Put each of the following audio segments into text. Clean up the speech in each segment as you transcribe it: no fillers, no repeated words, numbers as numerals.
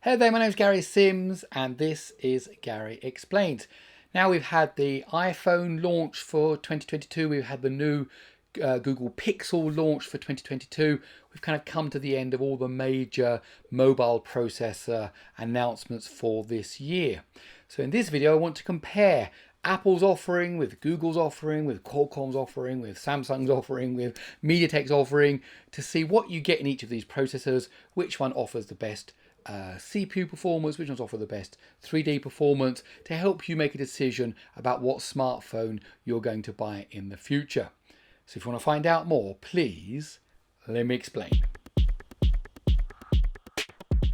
Hey there, my name is Gary Sims and this is Gary Explains. Now we've had the iPhone launch for 2022, we've had the new Google Pixel launch for 2022. We've kind of come to the end of all the major mobile processor announcements for this year. So in this video I want to compare Apple's offering with Google's offering, with Qualcomm's offering, with Samsung's offering, with MediaTek's offering, to see what you get in each of these processors, which one offers the best CPU performance, which ones offer the best 3D performance, to help you make a decision about what smartphone you're going to buy in the future. So if you want to find out more, please let me explain.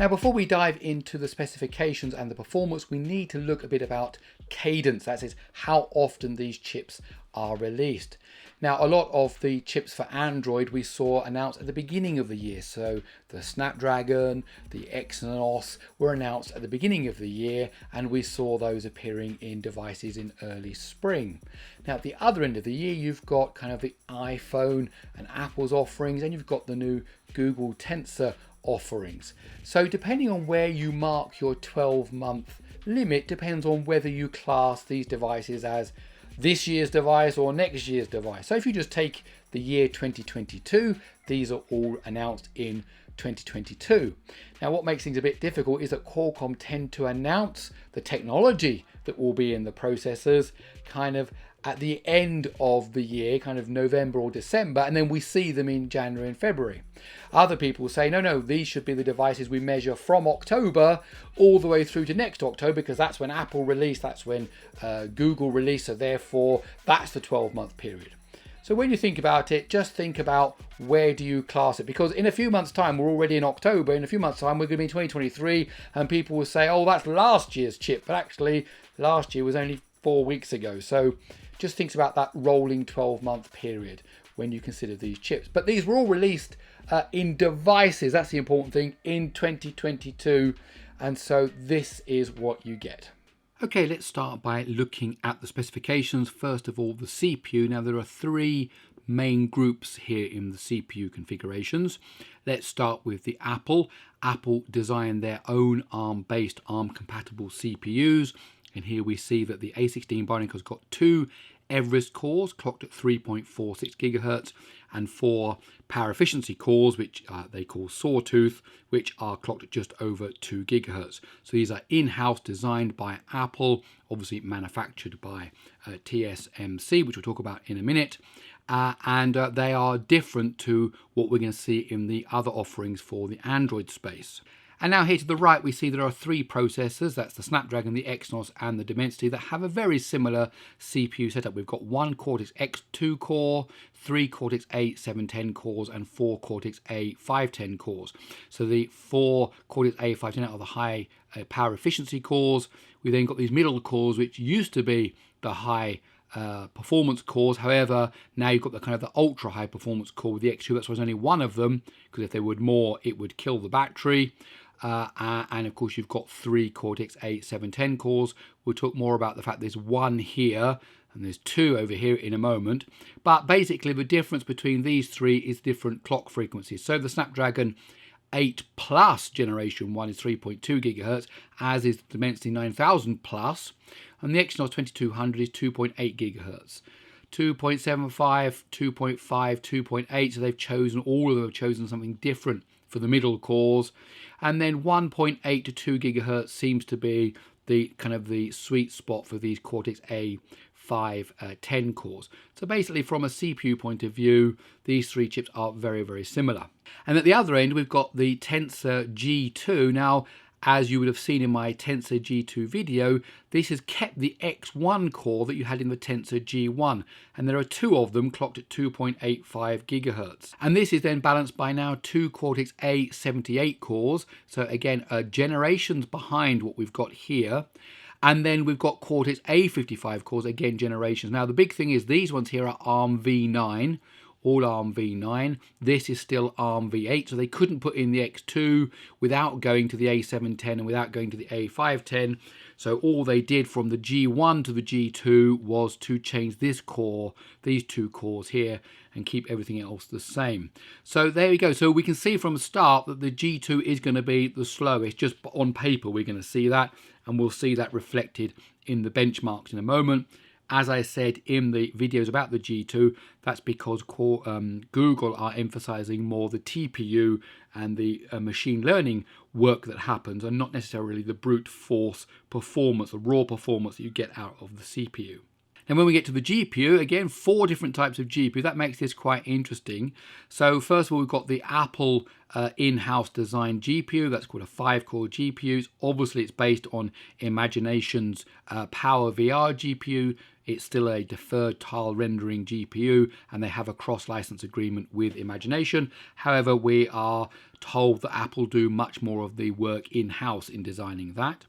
Now, before we dive into the specifications and the performance, we need to look a bit about cadence. That is, how often these chips are released. Now, a lot of the chips for Android we saw announced at the beginning of the year. So the Snapdragon, the Exynos were announced at the beginning of the year, and we saw those appearing in devices in early spring. Now, at the other end of the year, you've got kind of the iPhone and Apple's offerings, and you've got the new Google Tensor offerings. So depending on where you mark your 12-month limit depends on whether you class these devices as this year's device or next year's device. So if you just take the year 2022, these are all announced in 2022. Now, what makes things a bit difficult is that Qualcomm tend to announce the technology that will be in the processors kind of at the end of the year, kind of November or December, and then we see them in January and February. Other people say, no, these should be the devices we measure from October all the way through to next October, because that's when Apple released, that's when Google released, so therefore that's the 12-month period. So when you think about it, just think about where do you class it, because in a few months' time, we're already in October, in a few months' time, we're going to be in 2023, and people will say, oh, that's last year's chip, but actually last year was only 4 weeks ago. So just think about that rolling 12-month period when you consider these chips. But these were all released in devices, that's the important thing, in 2022, and so this is what you get. Okay, let's start by looking at the specifications. First of all, the CPU. Now, there are three main groups here in the CPU configurations. Let's start with the Apple. Apple designed their own ARM-based, ARM-compatible CPUs. And here we see that the A16 Bionic has got two Everest cores clocked at 3.46 gigahertz and four power efficiency cores, which they call Sawtooth, which are clocked at just over 2 gigahertz. So these are in-house, designed by Apple, obviously manufactured by TSMC, which we'll talk about in a minute. And they are different to what we're going to see in the other offerings for the Android space. And now here to the right, we see there are three processors. That's the Snapdragon, the Exynos, and the Dimensity that have a very similar CPU setup. We've got one Cortex-X2 core, three Cortex-A 710 cores, and four Cortex-A 510 cores. So the four Cortex-A 510 are the high power efficiency cores. We then got these middle cores, which used to be the high performance cores. However, now you've got the kind of the ultra high performance core with the X2. That's why there's only one of them, because if there were more, it would kill the battery. And of course, you've got three Cortex-A 710 cores. We'll talk more about the fact there's one here and there's two over here in a moment. But basically, the difference between these three is different clock frequencies. So the Snapdragon 8 Plus Generation 1 is 3.2 gigahertz, as is the Dimensity 9000 Plus. And the Exynos 2200 is 2.8 gigahertz. 2.75, 2.5, 2.8. So they've chosen, all of them have chosen something different for the middle cores. And then 1.8 to 2 gigahertz seems to be the kind of the sweet spot for these Cortex-A 510 cores. So basically, from a CPU point of view, these three chips are very, very similar. And at the other end, we've got the Tensor G2. Now, as you would have seen in my Tensor G2 video, this has kept the X1 core that you had in the Tensor G1, and there are two of them clocked at 2.85 gigahertz. And this is then balanced by now two Cortex-A 78 cores, so again, generations behind what we've got here. And then we've got Cortex-A 55 cores, again generations. Now the big thing is these ones here are ARM v9, all ARM v9. This is still ARM v8, so they couldn't put in the X2 without going to the A710 and without going to the A510. So all they did from the G1 to the G2 was to change this core, these two cores here, and keep everything else the same. So there we go. So we can see from the start that the G2 is going to be the slowest. Just on paper we're going to see that, and we'll see that reflected in the benchmarks in a moment. As I said in the videos about the G2, that's because Google are emphasizing more the TPU and the machine learning work that happens, and not necessarily the brute force performance, the raw performance that you get out of the CPU. And when we get to the GPU, again, 4 different types of GPU. That makes this quite interesting. So first of all, we've got the Apple in-house designed GPU. That's called a 5-core GPU. Obviously, it's based on Imagination's Power VR GPU. It's still a deferred tile rendering GPU, and they have a cross-license agreement with Imagination. However, we are told that Apple do much more of the work in-house in designing that.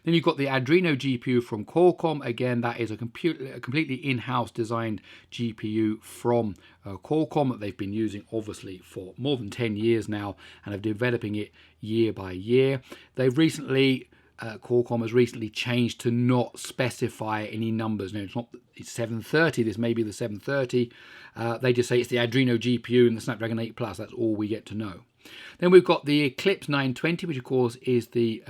Then you've got the Adreno GPU from Qualcomm. Again, that is a completely in-house designed GPU from Qualcomm that they've been using obviously for more than 10 years now and are developing it year by year. They've recently Qualcomm has recently changed to not specify any numbers. No, it's 730. This may be the 730. They just say it's the Adreno GPU and the Snapdragon 8 Plus. That's all we get to know. Then we've got the Eclipse 920, which of course is the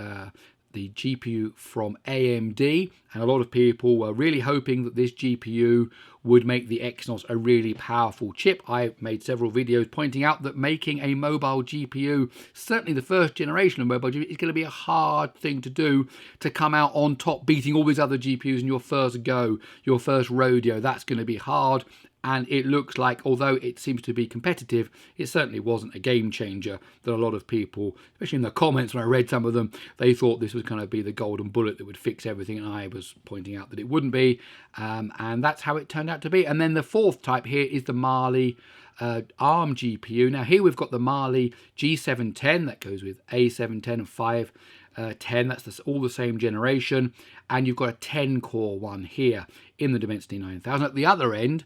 GPU from AMD, and a lot of people were really hoping that this GPU would make the Exynos a really powerful chip. I made several videos pointing out that making a mobile GPU, certainly the first generation of mobile GPU, is going to be a hard thing to do, to come out on top beating all these other GPUs in your first go, your first rodeo. That's going to be hard. And it looks like, although it seems to be competitive, it certainly wasn't a game changer that a lot of people, especially in the comments when I read some of them, they thought this was going to be the golden bullet that would fix everything. And I was pointing out that it wouldn't be. And that's how it turned out to be. And then the 4th type here is the Mali ARM GPU. Now here we've got the Mali G710 that goes with A710 and 510. That's all the same generation. And you've got a 10-core one here in the Dimensity 9000. At the other end,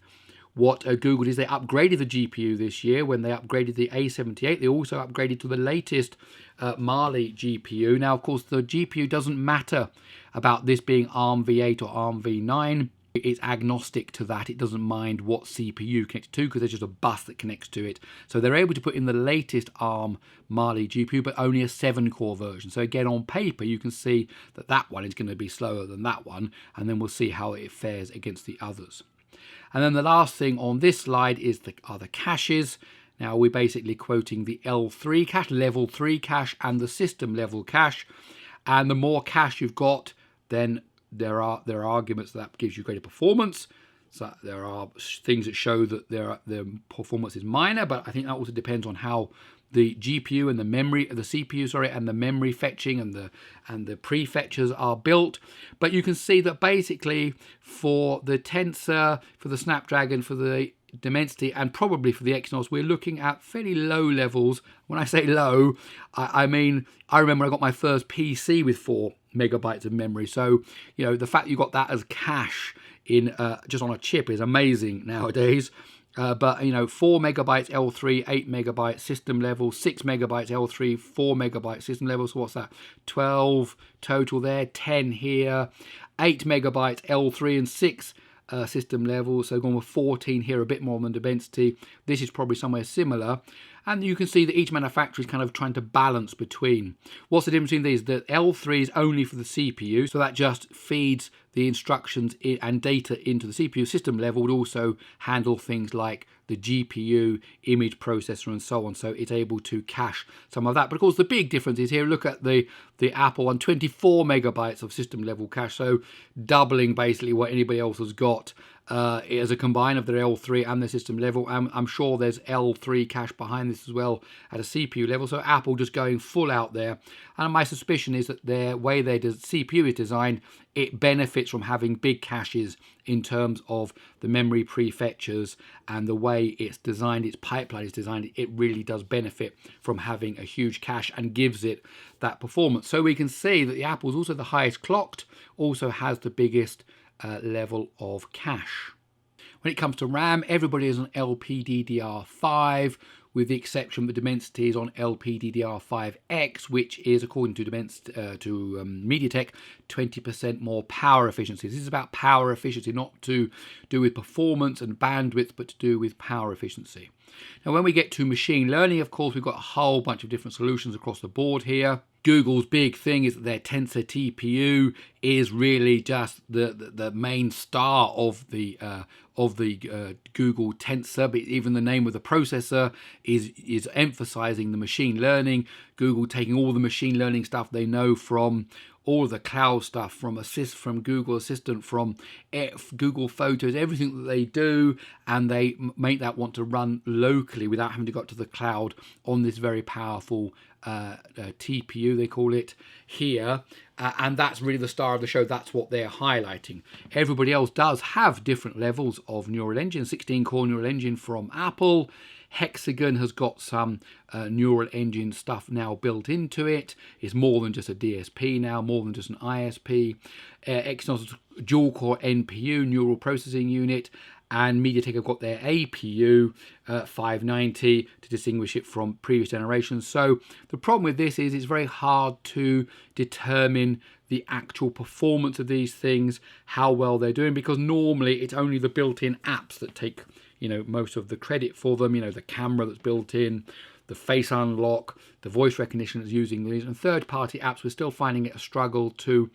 what Google did is they upgraded the GPU this year. When they upgraded the A78, they also upgraded to the latest Mali GPU. Now, of course, the GPU doesn't matter about this being ARM v8 or ARM v9. It's agnostic to that. It doesn't mind what CPU connects to, because there's just a bus that connects to it. So they're able to put in the latest ARM Mali GPU, but only a 7-core version. So again, on paper, you can see that that one is going to be slower than that one, and then we'll see how it fares against the others. And then the last thing on this slide are the caches. Now we're basically quoting the L3 cache, level 3 cache, and the system level cache. And the more cache you've got, then there are arguments that gives you greater performance. So there are things that show that the performance is minor, but I think that also depends on how the GPU and the memory, the CPU, sorry, and the memory fetching and the prefetchers are built. But you can see that basically for the Tensor, for the Snapdragon, for the Dimensity, and probably for the Exynos, we're looking at fairly low levels. When I say low, I mean, I remember I got my first PC with 4 megabytes of memory. So, you know, the fact you got that as cache in just on a chip is amazing nowadays. But, you know, 4 megabytes L3, 8 megabytes system level, 6 megabytes L3, 4 megabytes system level. So what's that? 12 total there, 10 here, 8 megabytes L3 and 6 system level. So going with 14 here, a bit more than the Dimensity. This is probably somewhere similar. And you can see that each manufacturer is kind of trying to balance between. What's the difference between these? The L3 is only for the CPU, so that just feeds the instructions and data into the CPU. System level would also handle things like the GPU, image processor, and so on. So it's able to cache some of that. But of course, the big difference is here, look at the Apple one, 24 megabytes of system level cache. So doubling basically what anybody else has got as a combine of their L3 and the system level. I'm sure there's L3 cache behind this as well at a CPU level. So Apple just going full out there. And my suspicion is that the way their CPU is designed, it benefits from having big caches in terms of the memory prefetchers and the way it's designed, its pipeline is designed. It really does benefit from having a huge cache and gives it that performance. So we can see that the Apple is also the highest clocked, also has the biggest level of cache. When it comes to RAM, everybody is on LPDDR5, with the exception that Dimensity is on LPDDR5X, which is, according to MediaTek, 20% more power efficiency. This is about power efficiency, not to do with performance and bandwidth, but to do with power efficiency. Now, when we get to machine learning, of course, we've got a whole bunch of different solutions across the board here. Google's big thing is that their Tensor TPU is really just the main star of the Google Tensor, but even the name of the processor is emphasizing the machine learning. Google taking all the machine learning stuff they know from all the cloud stuff, from Google Assistant, from Google Photos, everything that they do, and they make that want to run locally without having to go to the cloud on this very powerful TPU, they call it here, and that's really the star of the show. That's what they're highlighting. Everybody else does have different levels of neural engine. 16-core neural engine from Apple. Hexagon has got some neural engine stuff now built into it. It's more than just a DSP now, more than just an ISP. Exynos dual core NPU, neural processing unit, and MediaTek have got their APU 590 to distinguish it from previous generations. So the problem with this is it's very hard to determine the actual performance of these things, how well they're doing, because normally it's only the built-in apps that take most of the credit for them. The camera that's built in, the face unlock, the voice recognition that's using these, and third-party apps, we're still finding it a struggle to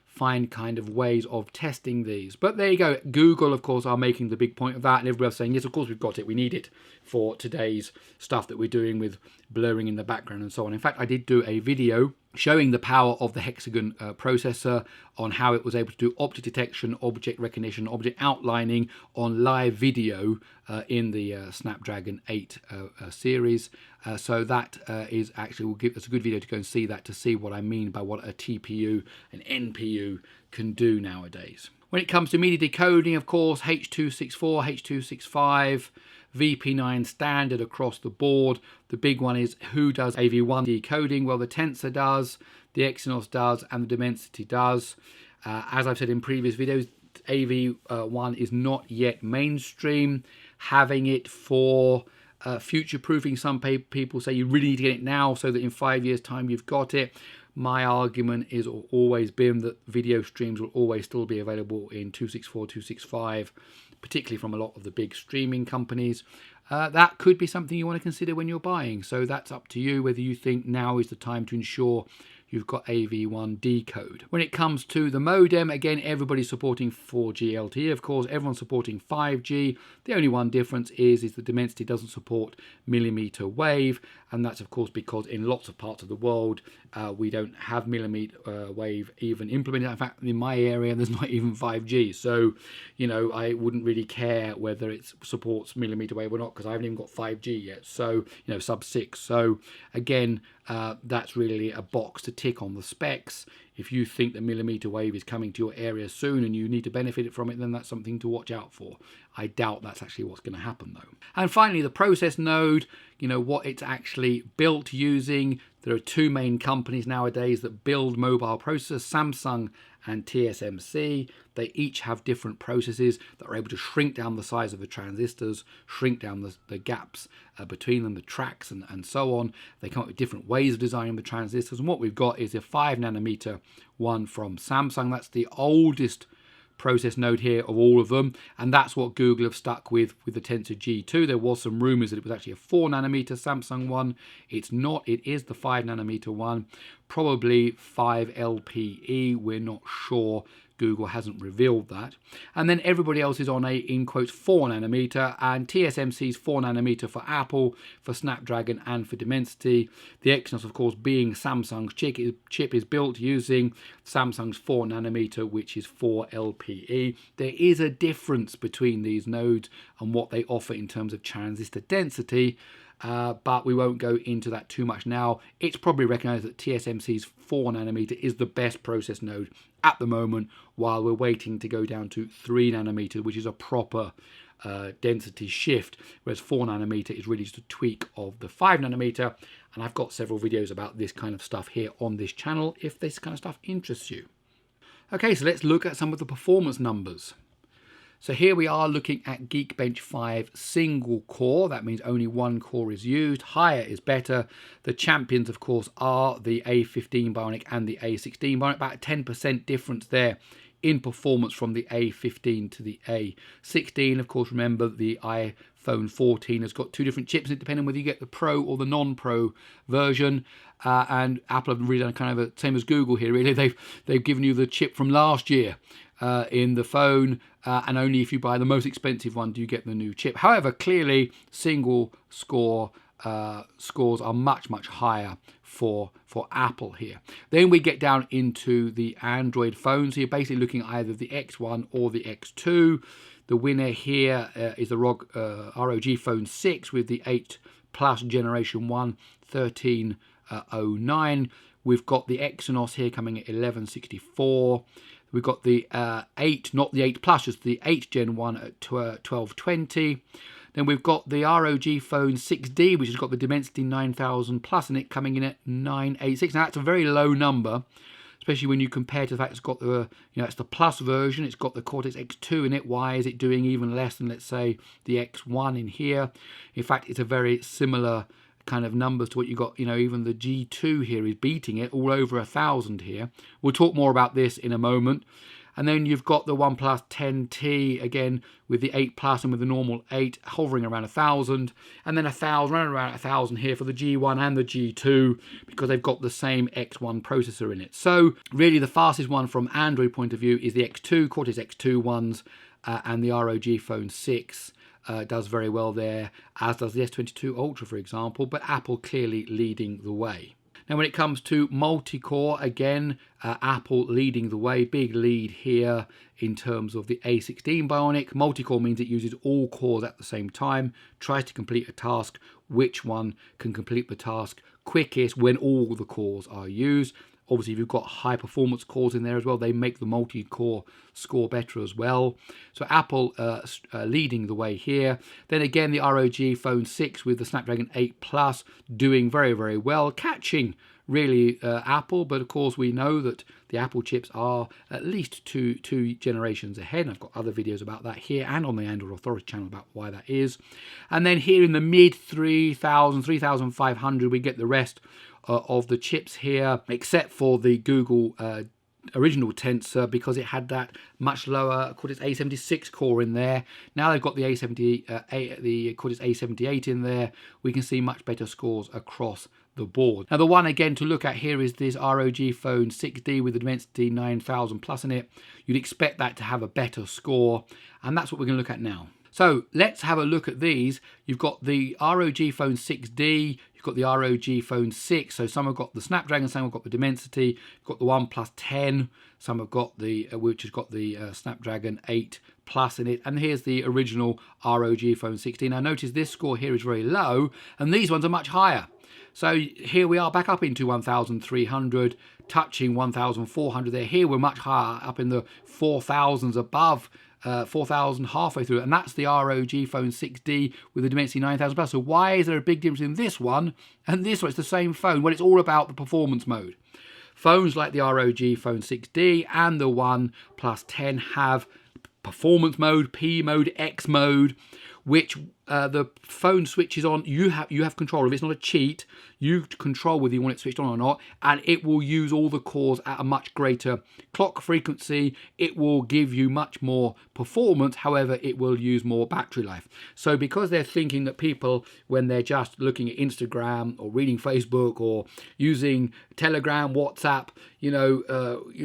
find kind of ways of testing these. But there you go. Google, of course, are making the big point of that, and everybody else saying, yes, of course we've got it. We need it for today's stuff that we're doing with blurring in the background and so on. In fact, I did do a video showing the power of the Hexagon processor, on how it was able to do object detection, object recognition, object outlining on live video in the Snapdragon 8 series. So that is actually, will give us a good video to go and see that, to see what I mean by what a TPU, an NPU can do nowadays. When it comes to media decoding, of course, H.264, H.265, VP9 standard across the board. The big one is who does AV1 decoding? Well, the Tensor does, the Exynos does, and the Dimensity does. As I've said in previous videos, AV1 is not yet mainstream. Having it for future-proofing, some people say you really need to get it now so that in 5 years' time you've got it. My argument is always been that video streams will always still be available in 264, 265, particularly from a lot of the big streaming companies. That could be something you want to consider when you're buying. So that's up to you whether you think now is the time to ensure you've got AV1 decode. When it comes to the modem, again, everybody's supporting 4G LTE, of course, everyone's supporting 5G. The only one difference is the Dimensity doesn't support millimeter wave, and that's of course because in lots of parts of the world we don't have millimeter wave even implemented. In fact, in my area there's not even 5G, so I wouldn't really care whether it supports millimeter wave or not, because I haven't even got 5G yet, so sub 6. So again, that's really a box to tick on the specs. If you think that millimeter wave is coming to your area soon and you need to benefit from it, then that's something to watch out for. I doubt that's actually what's going to happen though. And finally, the process node, what it's actually built using. There are two main companies nowadays that build mobile processors, Samsung and TSMC. They each have different processes that are able to shrink down the size of the transistors, shrink down the gaps between them, the tracks and so on. They come up with different ways of designing the transistors. And what we've got is a 5 nanometer one from Samsung. That's the oldest process node here of all of them, and that's what Google have stuck with the Tensor G2. There was some rumors that it was actually a 4 nanometer Samsung one. It's not. It is the 5 nanometer one, probably 5 LPE. We're not sure. Google hasn't revealed that. And then everybody else is on a, in quotes, 4 nanometer, and TSMC's 4 nanometer for Apple, for Snapdragon, and for Dimensity. The Exynos, of course, being Samsung's chip is built using Samsung's 4 nanometer, which is 4 LPE. There is a difference between these nodes and what they offer in terms of transistor density, but we won't go into that too much now. It's probably recognized that TSMC's 4 nanometer is the best process node at the moment, while we're waiting to go down to 3 nanometer, which is a proper density shift, whereas 4 nanometer is really just a tweak of the 5 nanometer. And I've got several videos about this kind of stuff here on this channel if this kind of stuff interests you. Okay, so let's look at some of the performance numbers. So here we are looking at Geekbench 5 single core. That means only one core is used. Higher is better. The champions, of course, are the A15 Bionic and the A16 Bionic. About a 10% difference there in performance from the A15 to the A16. Of course, remember the iPhone 14 has got two different chips, depending on whether you get the Pro or the non-Pro version. And Apple have really done kind of the same as Google here. Really, they've given you the chip from last year in the phone, and only if you buy the most expensive one do you get the new chip. However, clearly single score scores are much higher for Apple here. Then we get down into the Android phones. So you're basically looking at either the X1 or the X2. The winner here is the ROG Phone 6 with the 8 Plus Generation 1 1309. We've got the Exynos here coming at 1164. We've got the 8, not the 8 Plus, just the 8 Gen 1 at 1220. Then we've got the ROG Phone 6D, which has got the Dimensity 9000 Plus in it, coming in at 986. Now that's a very low number, especially when you compare to the fact it's got the, it's the Plus version. It's got the Cortex-X2 in it. Why is it doing even less than, let's say, the X1 in here? In fact, it's a very similar kind of numbers to what you got. Even the G2 here is beating it, all over 1,000 here. We'll talk more about this in a moment. And then you've got the OnePlus 10T again with the 8 Plus and with the normal 8 hovering around 1,000, and then 1,000, around 1,000 here for the G1 and the G2 because they've got the same X1 processor in it. So really the fastest one from Android point of view is the X2, Cortex-X2 ones, and the ROG Phone 6. Does very well there, as does the S22 Ultra, for example, but Apple clearly leading the way. Now, when it comes to multi-core, again, Apple leading the way. Big lead here in terms of the A16 Bionic. Multi-core means it uses all cores at the same time, tries to complete a task. Which one can complete the task quickest when all the cores are used? Obviously, if you've got high performance cores in there as well, they make the multi-core score better as well. So Apple leading the way here. Then again, the ROG Phone 6 with the Snapdragon 8 Plus doing very well, catching really Apple. But of course, we know that the Apple chips are at least two generations ahead. And I've got other videos about that here and on the Android Authority channel about why that is. And then here in the mid 3,000, 3,500, we get the rest of the chips here, except for the Google original Tensor, because it had that much lower Cortex-A76 core in there. Now they've got the the Cortex-A78 in there. We can see much better scores across the board. Now the one again to look at here is this ROG Phone 6D with the Dimensity 9000 Plus in it. You'd expect that to have a better score, and that's what we're going to look at now. So let's have a look at these. You've got the ROG Phone 6D, you've got the ROG Phone 6, so some have got the Snapdragon, some have got the Dimensity, you've got the OnePlus 10, some have got the, which has got the Snapdragon 8 Plus in it, and here's the original ROG Phone 6D. Now notice this score here is very low, and these ones are much higher. So here we are back up into 1,300, touching 1,400 there. Here we're much higher, up in the 4,000s above 4,000 halfway through, and that's the ROG Phone 6D with the Dimensity 9000 Plus. So why is there a big difference in this one and this one? It's the same phone. Well, it's all about the performance mode. Phones like the ROG Phone 6D and the OnePlus 10 have performance mode, P mode, X mode, which the phone switches on. You have control of it. It's not a cheat. You control whether you want it switched on or not, and it will use all the cores at a much greater clock frequency. It will give you much more performance. However, it will use more battery life. So because they're thinking that people, when they're just looking at Instagram or reading Facebook or using Telegram, WhatsApp,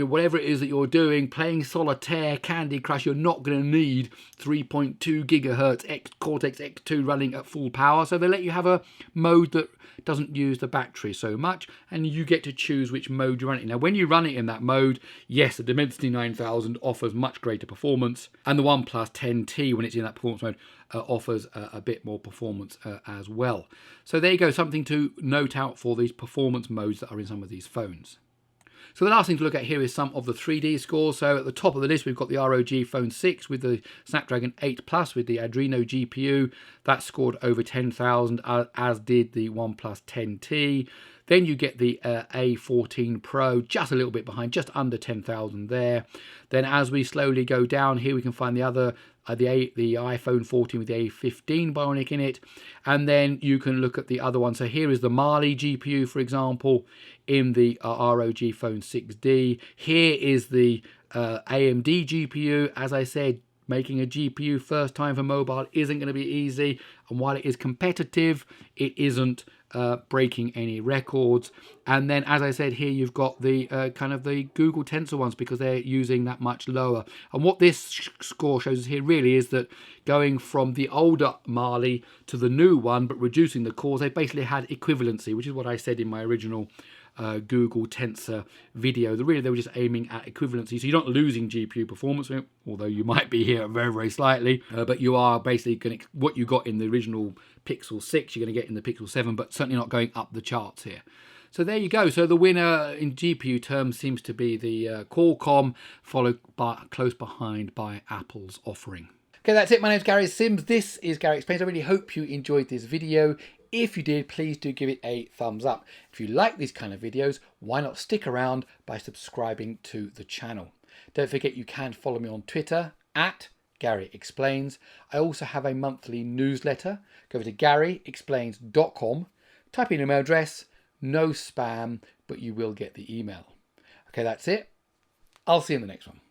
whatever it is that you're doing, playing solitaire, Candy Crush, you're not going to need 3.2 gigahertz Cortex-X2 running at full power. So they let you have a mode that doesn't use the battery so much, and you get to choose which mode you run it in. Now, when you run it in that mode, yes, the Dimensity 9000 offers much greater performance, and the OnePlus 10T, when it's in that performance mode, offers a bit more performance as well. So there you go, something to note out for these performance modes that are in some of these phones. So the last thing to look at here is some of the 3D scores. So at the top of the list, we've got the ROG Phone 6 with the Snapdragon 8 Plus with the Adreno GPU. That scored over 10,000, as did the OnePlus 10T. Then you get the A14 Pro, just a little bit behind, just under 10,000 there. Then as we slowly go down here, we can find the other, the iPhone 14 with the A15 Bionic in it. And then you can look at the other one. So here is the Mali GPU, for example, in the ROG Phone 6D. Here is the AMD GPU. As I said, making a GPU first time for mobile isn't going to be easy. And while it is competitive, it isn't breaking any records. And then, as I said, here you've got the kind of the Google Tensor ones, because they're using that much lower. And what this score shows us here really is that going from the older Mali to the new one, but reducing the cores, they basically had equivalency, which is what I said in my original Google Tensor video. Really, they were just aiming at equivalency. So you're not losing GPU performance, although you might be here very, very slightly. But you are basically going to, what you got in the original Pixel 6, you're going to get in the Pixel 7, but certainly not going up the charts here. So there you go. So the winner in GPU terms seems to be the Qualcomm, followed by close behind by Apple's offering. Okay, that's it. My name's Gary Sims. This is Gary Explains. I really hope you enjoyed this video. If you did, please do give it a thumbs up. If you like these kind of videos, why not stick around by subscribing to the channel? Don't forget you can follow me on Twitter at Gary Explains. I also have a monthly newsletter. Go over to garyexplains.com, type in your email address, no spam, but you will get the email. Okay, that's it. I'll see you in the next one.